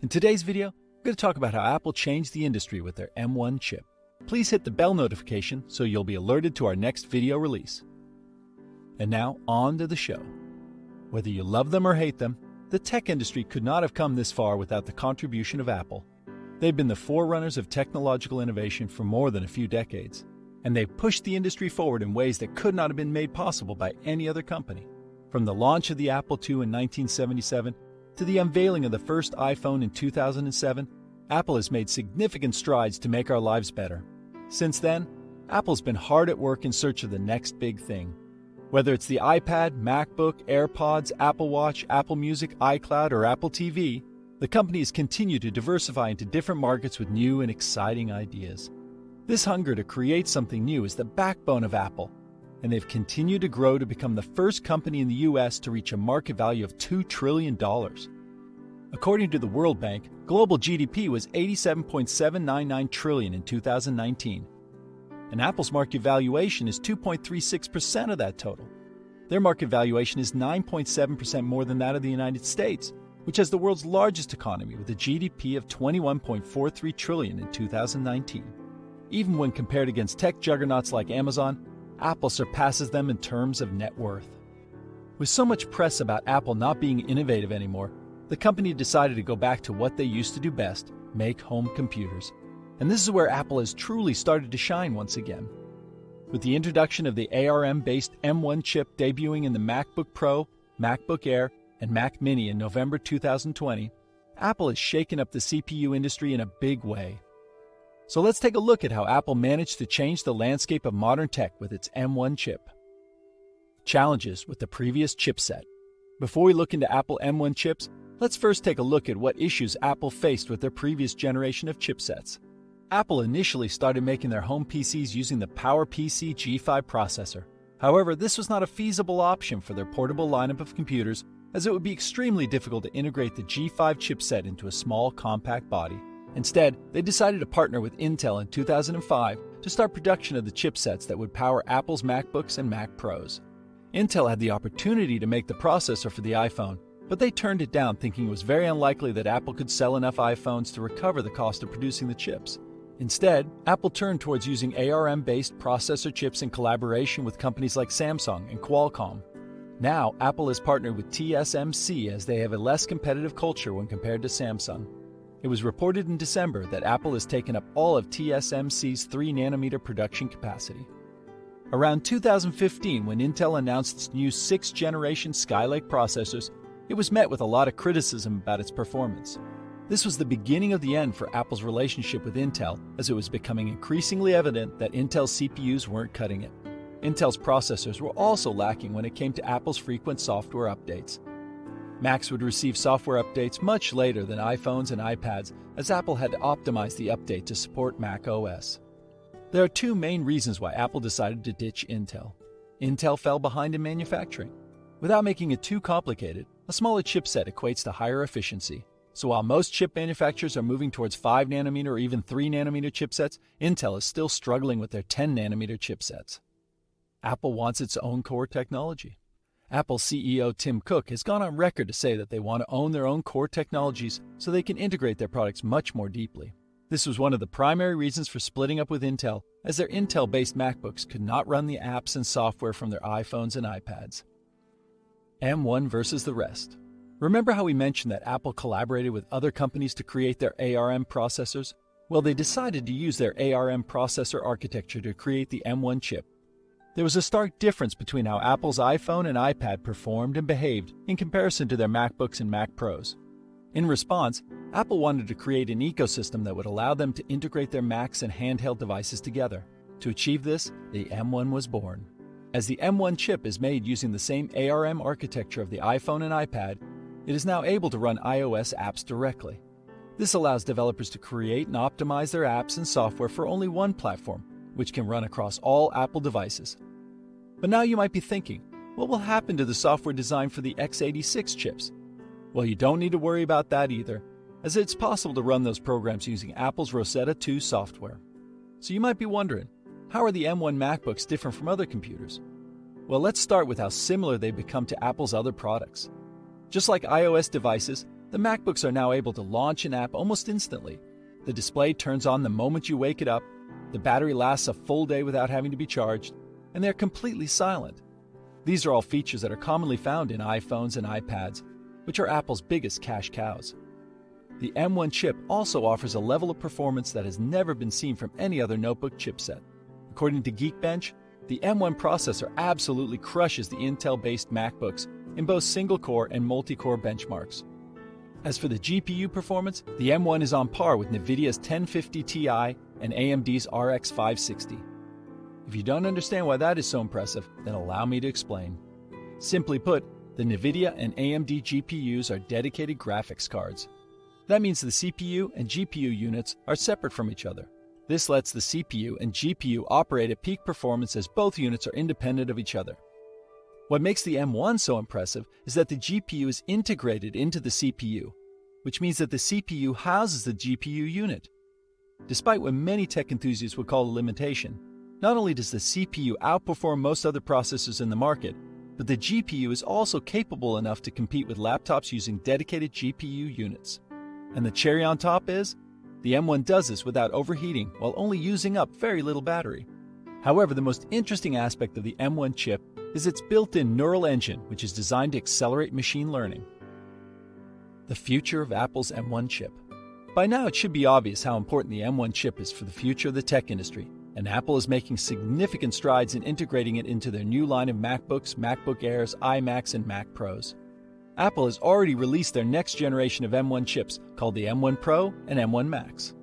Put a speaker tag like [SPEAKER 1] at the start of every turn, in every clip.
[SPEAKER 1] In today's video, we're going to talk about how Apple changed the industry with their M1 chip. Please hit the bell notification so you'll be alerted to our next video release. And now, on to the show. Whether you love them or hate them, the tech industry could not have come this far without the contribution of Apple. They've been the forerunners of technological innovation for more than a few decades, and they've pushed the industry forward in ways that could not have been made possible by any other company. From the launch of the Apple II in 1977 to the unveiling of the first iPhone in 2007, Apple has made significant strides to make our lives better. Since then, Apple's been hard at work in search of the next big thing. Whether it's the iPad, MacBook, AirPods, Apple Watch, Apple Music, iCloud, or Apple TV, the company has continued to diversify into different markets with new and exciting ideas. This hunger to create something new is the backbone of Apple, and they've continued to grow to become the first company in the US to reach a market value of $2 trillion. According to the World Bank, global GDP was $87.799 trillion in 2019, and Apple's market valuation is 2.36% of that total. Their market valuation is 9.7% more than that of the United States, which has the world's largest economy with a GDP of $21.43 trillion in 2019. Even when compared against tech juggernauts like Amazon, Apple surpasses them in terms of net worth. With so much press about Apple not being innovative anymore, the company decided to go back to what they used to do best, make home computers. And this is where Apple has truly started to shine once again. With the introduction of the ARM-based M1 chip debuting in the MacBook Pro, MacBook Air, and Mac Mini in November 2020, Apple has shaken up the CPU industry in a big way. So let's take a look at how Apple managed to change the landscape of modern tech with its M1 chip. Challenges with the previous chipset. Before we look into Apple M1 chips, let's first take a look at what issues Apple faced with their previous generation of chipsets. Apple initially started making their home PCs using the PowerPC G5 processor. However, this was not a feasible option for their portable lineup of computers, as it would be extremely difficult to integrate the G5 chipset into a small, compact body. Instead, they decided to partner with Intel in 2005 to start production of the chipsets that would power Apple's MacBooks and Mac Pros. Intel had the opportunity to make the processor for the iPhone, but they turned it down, thinking it was very unlikely that Apple could sell enough iPhones to recover the cost of producing the chips. Instead, Apple turned towards using ARM-based processor chips in collaboration with companies like Samsung and Qualcomm. Now, Apple has partnered with TSMC as they have a less competitive culture when compared to Samsung. It was reported in December that Apple has taken up all of TSMC's 3nm production capacity. Around 2015, when Intel announced its new 6th-generation Skylake processors, it was met with a lot of criticism about its performance. This was the beginning of the end for Apple's relationship with Intel, as it was becoming increasingly evident that Intel's CPUs weren't cutting it. Intel's processors were also lacking when it came to Apple's frequent software updates. Macs would receive software updates much later than iPhones and iPads, as Apple had to optimize the update to support Mac OS. There are two main reasons why Apple decided to ditch Intel. Intel fell behind in manufacturing. Without making it too complicated, a smaller chipset equates to higher efficiency. So while most chip manufacturers are moving towards 5nm or even 3nm chipsets, Intel is still struggling with their 10nm chipsets. Apple wants its own core technology. Apple CEO Tim Cook has gone on record to say that they want to own their own core technologies so they can integrate their products much more deeply. This was one of the primary reasons for splitting up with Intel, as their Intel-based MacBooks could not run the apps and software from their iPhones and iPads. M1 versus the rest. Remember how we mentioned that Apple collaborated with other companies to create their ARM processors? Well, they decided to use their ARM processor architecture to create the M1 chip. There was a stark difference between how Apple's iPhone and iPad performed and behaved in comparison to their MacBooks and Mac Pros. In response, Apple wanted to create an ecosystem that would allow them to integrate their Macs and handheld devices together. To achieve this, the M1 was born. As the M1 chip is made using the same ARM architecture of the iPhone and iPad, it is now able to run iOS apps directly. This allows developers to create and optimize their apps and software for only one platform, which can run across all Apple devices. But now you might be thinking, what will happen to the software designed for the x86 chips? Well, you don't need to worry about that either, as it's possible to run those programs using Apple's Rosetta 2 software. So you might be wondering, how are the M1 MacBooks different from other computers? Well, let's start with how similar they've become to Apple's other products. Just like iOS devices, The MacBooks are now able to launch an app almost instantly. The display turns on the moment you wake it up, the battery lasts a full day without having to be charged, and they're completely silent. These are all features that are commonly found in iPhones and iPads, which are Apple's biggest cash cows. The M1 chip also offers a level of performance that has never been seen from any other notebook chipset. According to Geekbench, the M1 processor absolutely crushes the Intel-based MacBooks in both single-core and multi-core benchmarks. As for the GPU performance, the M1 is on par with NVIDIA's 1050 Ti and AMD's RX 560. If you don't understand why that is so impressive, then allow me to explain. Simply put, the NVIDIA and AMD GPUs are dedicated graphics cards. That means the CPU and GPU units are separate from each other. This lets the CPU and GPU operate at peak performance as both units are independent of each other. What makes the M1 so impressive is that the GPU is integrated into the CPU, which means that the CPU houses the GPU unit. Despite what many tech enthusiasts would call a limitation, not only does the CPU outperform most other processors in the market, but the GPU is also capable enough to compete with laptops using dedicated GPU units. And the cherry on top is, the M1 does this without overheating while only using up very little battery. However, the most interesting aspect of the M1 chip is its built-in neural engine, which is designed to accelerate machine learning. The future of Apple's M1 chip. By now, it should be obvious how important the M1 chip is for the future of the tech industry, and Apple is making significant strides in integrating it into their new line of MacBooks, MacBook Airs, iMacs, and Mac Pros. Apple has already released their next generation of M1 chips called the M1 Pro and M1 Max.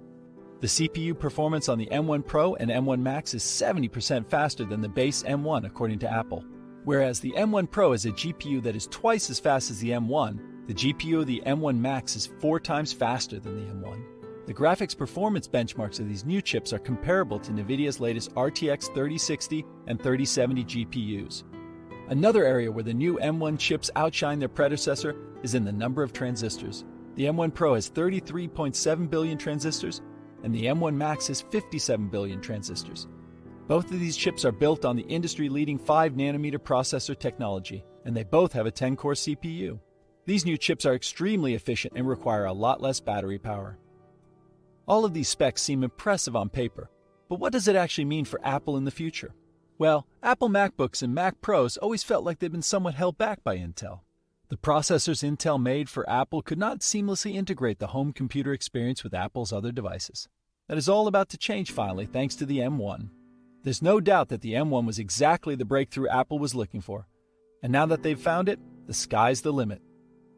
[SPEAKER 1] The CPU performance on the M1 Pro and M1 Max is 70% faster than the base M1 according to Apple. Whereas the M1 Pro has a GPU that is twice as fast as the M1, the GPU of the M1 Max is 4 times faster than the M1. The graphics performance benchmarks of these new chips are comparable to NVIDIA's latest RTX 3060 and 3070 GPUs. Another area where the new M1 chips outshine their predecessor is in the number of transistors. The M1 Pro has 33.7 billion transistors, and the M1 Max has 57 billion transistors. Both of these chips are built on the industry-leading 5nm processor technology, and they both have a 10-core CPU. These new chips are extremely efficient and require a lot less battery power. All of these specs seem impressive on paper, but what does it actually mean for Apple in the future? Well, Apple MacBooks and Mac Pros always felt like they've been somewhat held back by Intel. The processors Intel made for Apple could not seamlessly integrate the home computer experience with Apple's other devices. That is all about to change finally thanks to the M1. There's no doubt that the M1 was exactly the breakthrough Apple was looking for. And now that they've found it, the sky's the limit.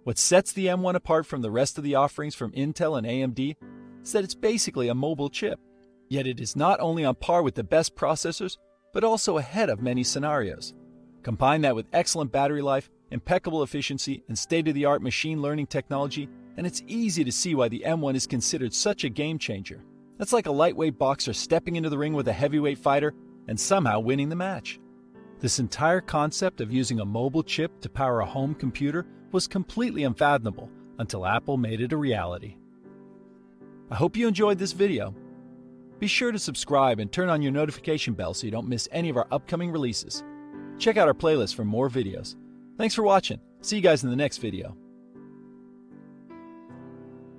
[SPEAKER 1] What sets the M1 apart from the rest of the offerings from Intel and AMD is that it's basically a mobile chip. Yet it is not only on par with the best processors, but also ahead of many scenarios. Combine that with excellent battery life, impeccable efficiency, and state-of-the-art machine learning technology, and it's easy to see why the M1 is considered such a game changer. That's like a lightweight boxer stepping into the ring with a heavyweight fighter and somehow winning the match. This entire concept of using a mobile chip to power a home computer was completely unfathomable until Apple made it a reality. I hope you enjoyed this video. Be sure to subscribe and turn on your notification bell so you don't miss any of our upcoming releases. Check out our playlist for more videos. Thanks for watching. See you guys in the next video.